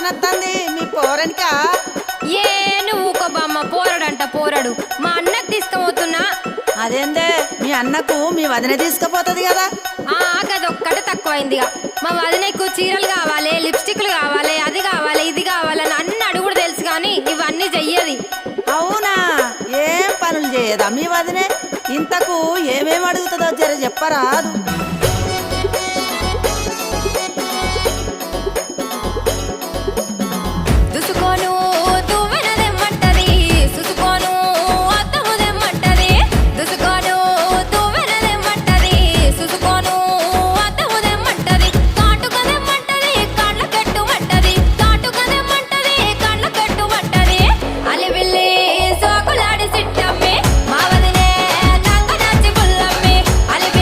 వస్తుంది మీ పోరనికా? ఏ నువ్వు ఊకో బామ్మ, పోరడంట పోరడు. మా అన్నకు తీసుకుపోతున్నా. అదేందే మీ అన్నకు మీ వదిన తీసుకుపోతుంది కదా? గదొక్కటే తక్కువైందిగా. మా వదినకు చీరలు కావాలి, లిప్స్టిక్లు కావాలి, అది కావాలి, ఇది కావాలని అన్ని అడుగుడు తెలుసు కానీ ఇవన్నీ చెయ్యది. అవునా? ఏం పనులు చేయదా మీ వదినే? ఇంతకు ఏమేమి అడుగుతుందో జర చెప్పరాదు.